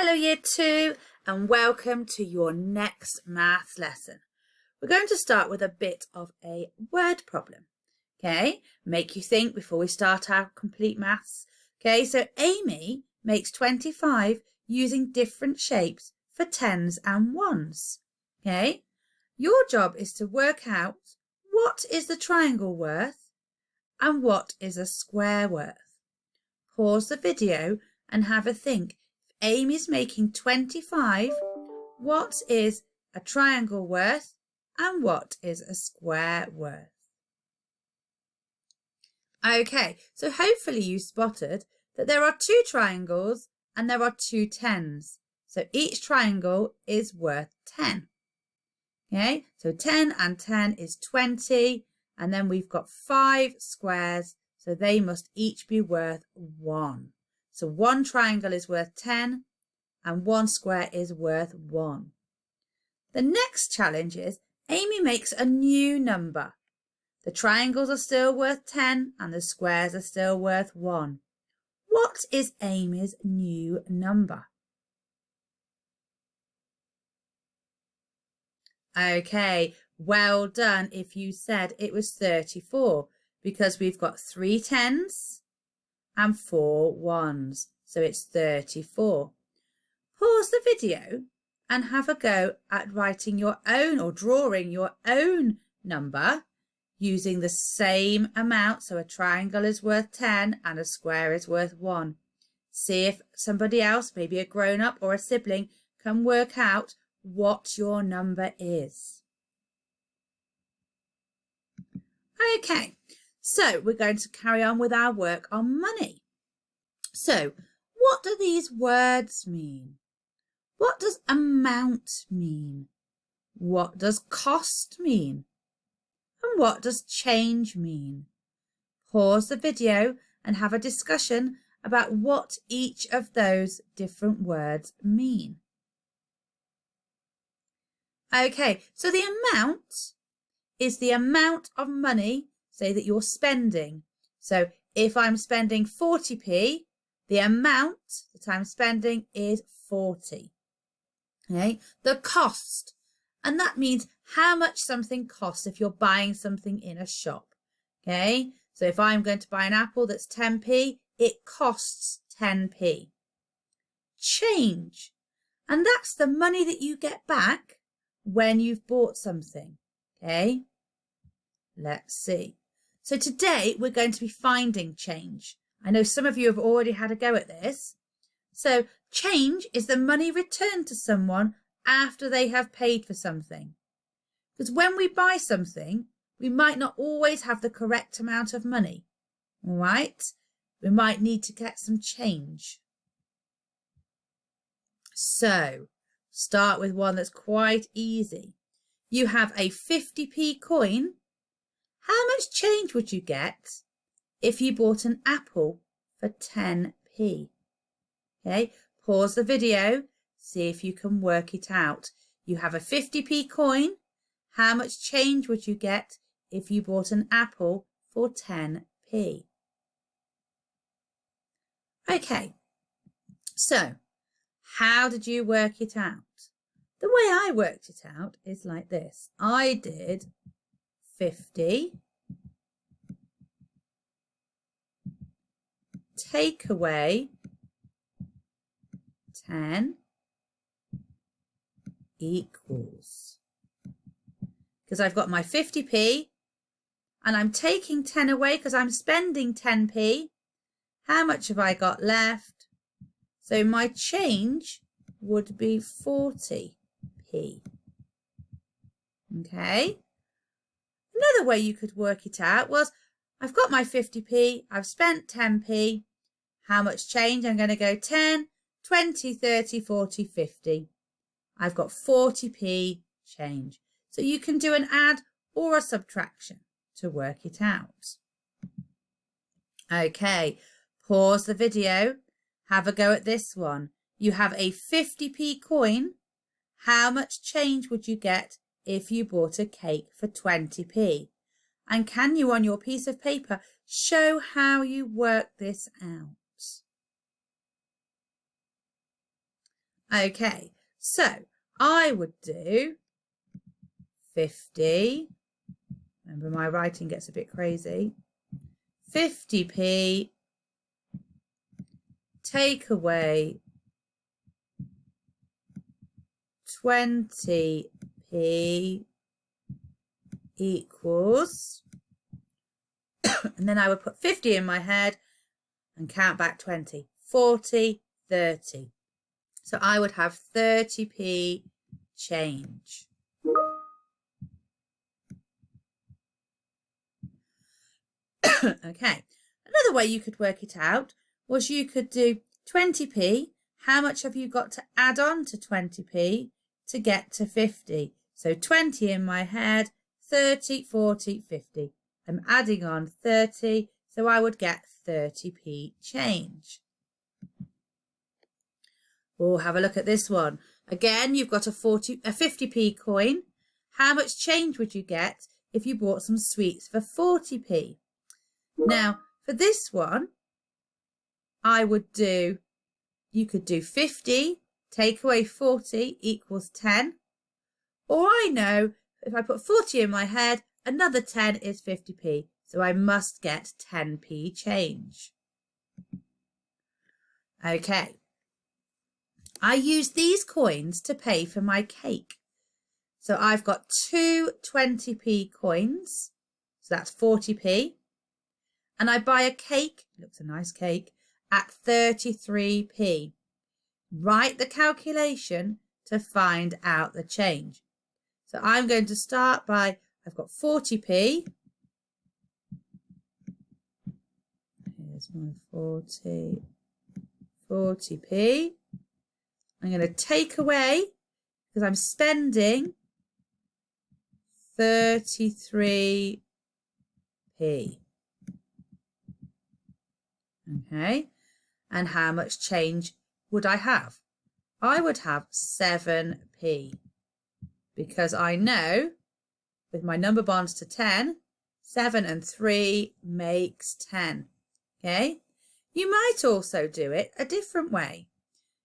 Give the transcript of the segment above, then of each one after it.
Hello Year 2 and welcome to your next maths lesson. We're going to start with a bit of a word problem. Okay, make you think before we start our complete maths. Okay, so Amy makes 25 using different shapes for tens and ones. Okay, your job is to work out what is the triangle worth and what is a square worth. Pause the video and have a think. Amy's making 25. What is a triangle worth and what is a square worth? Okay, so hopefully you spotted that there are two triangles and there are two tens. So each triangle is worth 10. Okay, so 10 and 10 is 20. And then we've got 5 squares, so they must each be worth 1. So one triangle is worth 10 and one square is worth 1. The next challenge is Amy makes a new number. The triangles are still worth 10 and the squares are still worth 1. What is Amy's new number? Okay, well done if you said it was 34 because we've got 3 tens and 4 ones, so it's 34. Pause the video and have a go at writing your own or drawing your own number using the same amount. So a triangle is worth 10 and a square is worth 1. See if somebody else, maybe a grown-up or a sibling, can work out what your number is. Okay, so we're going to carry on with our work on money. So what do these words mean? What does amount mean? What does cost mean? And what does change mean? Pause the video and have a discussion about what each of those different words mean. Okay, so the amount is the amount of money, say, that you're spending. So if I'm spending 40p, the amount that I'm spending is 40. Okay, the cost, and that means how much something costs if you're buying something in a shop. Okay, so if I'm going to buy an apple that's 10p, it costs 10p. Change, and that's the money that you get back when you've bought something. Okay, let's see. So today we're going to be finding change. I know some of you have already had a go at this. So change is the money returned to someone after they have paid for something. Because when we buy something, we might not always have the correct amount of money. All right? We might need to get some change. So start with one that's quite easy. You have a 50p coin. How much change would you get if you bought an apple for 10p? Okay, pause the video, see if you can work it out. You have a 50p coin. How much change would you get if you bought an apple for 10p? Okay, so how did you work it out? The way I worked it out is like this. I did 50 take away 10 equals, because I've got my 50p and I'm taking 10 away because I'm spending 10p. How much have I got left? So my change would be 40p. Okay. Another way you could work it out was I've got my 50p, I've spent 10p. How much change? I'm going to go 10, 20, 30, 40, 50. I've got 40p change. So you can do an add or a subtraction to work it out. Okay, pause the video. Have a go at this one. You have a 50p coin. How much change would you get if you bought a cake for 20p? And can you, on your piece of paper, show how you work this out? Okay, so I would do 50. Remember, my writing gets a bit crazy. 50p take away 20p equals, and then I would put 50 in my head and count back 20, 40, 30. So I would have 30p change. Okay, another way you could work it out was you could do 20p. How much have you got to add on to 20p to get to 50? So 20 in my head, 30, 40, 50. I'm adding on 30, so I would get 30p change. We'll have a look at this one. Again, you've got a 50p coin. How much change would you get if you bought some sweets for 40p? Now, for this one, I would do, you could do 50, take away 40 equals 10. Or I know if I put 40 in my head, another 10 is 50p. So I must get 10p change. Okay. I use these coins to pay for my cake. So I've got two 20p coins. So that's 40p. And I buy a cake, looks a nice cake, at 33p. Write the calculation to find out the change. So I'm going to start by, I've got 40p. Here's my 40p. I'm going to take away, because I'm spending 33p. Okay, and how much change would I have? I would have 7p, because I know with my number bonds to 10, 7 and 3 makes 10. Okay, you might also do it a different way.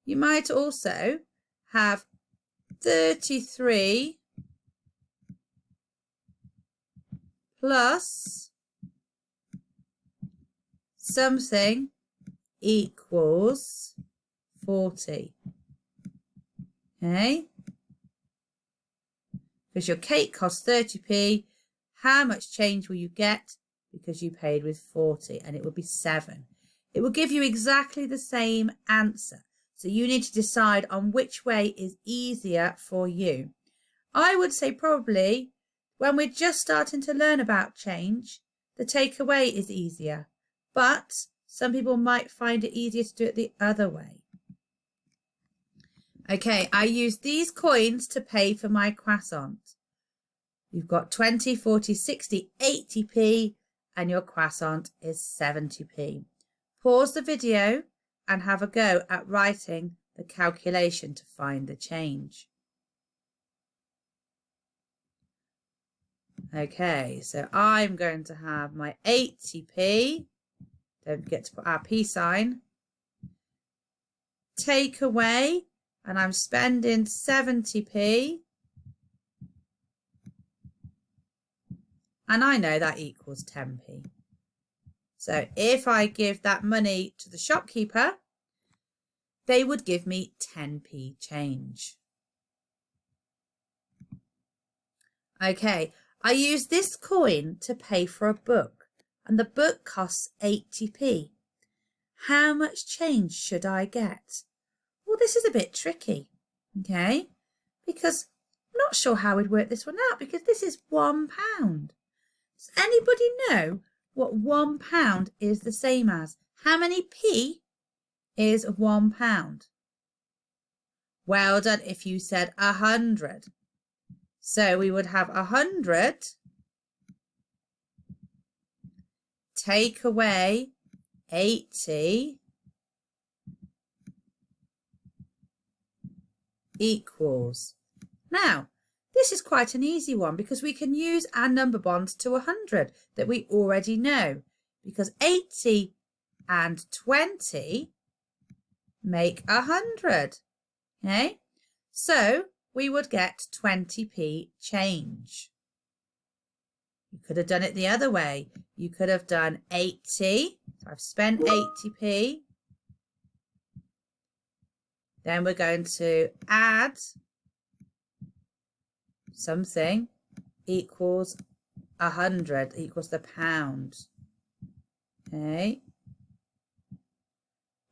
You might also have 33 plus something equals 40. Okay? Because your cake costs 30p, how much change will you get? Because you paid with 40, and it would be 7. It will give you exactly the same answer. So you need to decide on which way is easier for you. I would say probably when we're just starting to learn about change, the takeaway is easier. But some people might find it easier to do it the other way. Okay, I use these coins to pay for my croissant. You've got 20, 40, 60, 80p, and your croissant is 70p. Pause the video and have a go at writing the calculation to find the change. Okay, so I'm going to have my 80p. Don't forget to put our P sign. Take away, and I'm spending 70p. And I know that equals 10p. So if I give that money to the shopkeeper, they would give me 10p change. Okay, I use this coin to pay for a book, and the book costs 80p. How much change should I get? Well, this is a bit tricky, okay, because I'm not sure how we'd work this one out, because this is £1. Does anybody know what £1 is the same as? How many p is £1? Well done if you said 100. So we would have 100 take away 80 equals. Now, this is quite an easy one because we can use our number bonds to 100 that we already know, because 80 and 20 make 100. Okay, so we would get 20p change. You could have done it the other way. You could have done 80. So I've spent 80p. Then we're going to add something equals 100, equals the pound. Okay.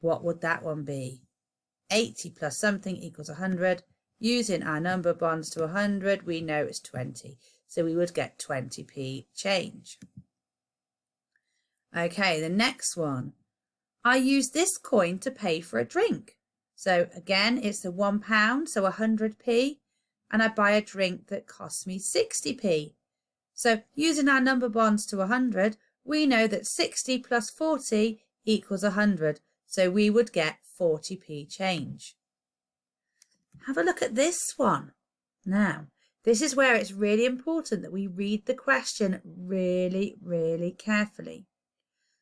What would that one be? 80 plus something equals 100. Using our number bonds to 100, we know it's 20. So we would get 20p change. Okay, the next one. I use this coin to pay for a drink. So again, it's the £1, so 100p. And I buy a drink that costs me 60p. So using our number bonds to 100, we know that 60 plus 40 equals 100. So we would get 40p change. Have a look at this one. Now, this is where it's really important that we read the question really, really carefully.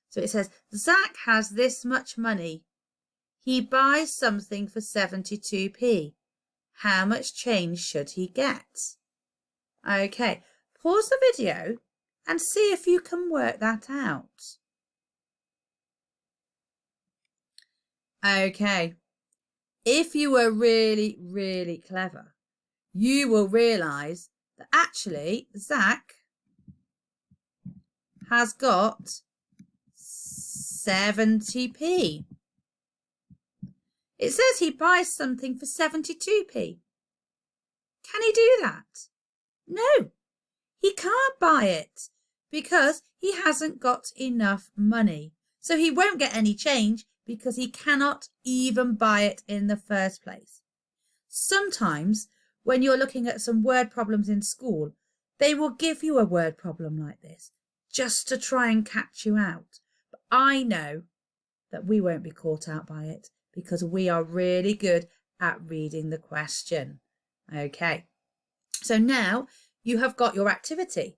So it says, Zach has this much money. He buys something for 72p. How much change should he get? Okay, pause the video and see if you can work that out. Okay, if you were really, really clever, you will realise that actually Zach has got 70p. It says he buys something for 72p. Can he do that? No, he can't buy it because he hasn't got enough money. So he won't get any change because he cannot even buy it in the first place. Sometimes when you're looking at some word problems in school, they will give you a word problem like this just to try and catch you out. But I know that we won't be caught out by it because we are really good at reading the question. Okay, so now you have got your activity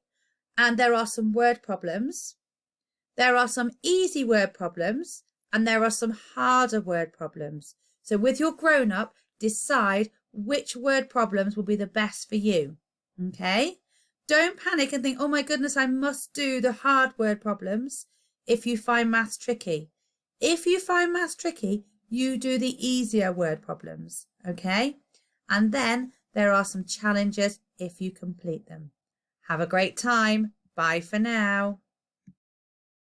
and there are some word problems. There are some easy word problems and there are some harder word problems. So with your grown-up, decide which word problems will be the best for you. Okay, don't panic and think, oh my goodness, I must do the hard word problems if you find maths tricky. If you find maths tricky, you do the easier word problems, okay? And then there are some challenges if you complete them. Have a great time. Bye for now.